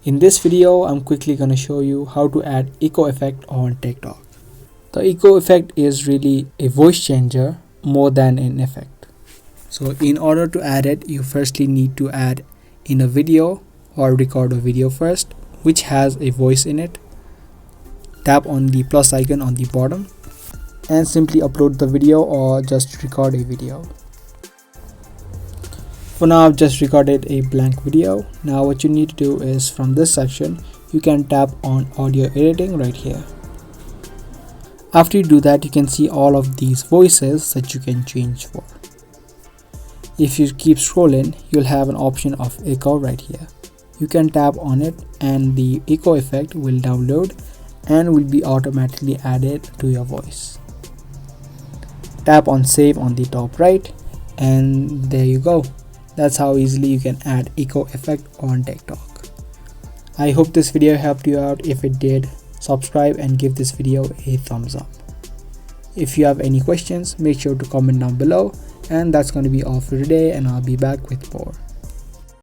In this video, I'm quickly gonna show you how to add echo effect on TikTok. The echo effect is really a voice changer more than an effect. So in order to add it, you firstly need to add in a video or record a video first, which has a voice in it. Tap on the plus icon on the bottom and simply upload the video or just record a video. For now, I've just recorded a blank video. Now what you need to do is from this section, you can tap on audio editing right here. After you do that, you can see all of these voices that you can change for. If you keep scrolling, you'll have an option of echo right here. You can tap on it and the echo effect will download and will be automatically added to your voice. Tap on save on the top right and there you go. That's how easily you can add echo effect on TikTok. I hope this video helped you out. If it did, subscribe and give this video a thumbs up. If you have any questions, make sure to comment down below. And that's going to be all for today, and I'll be back with more.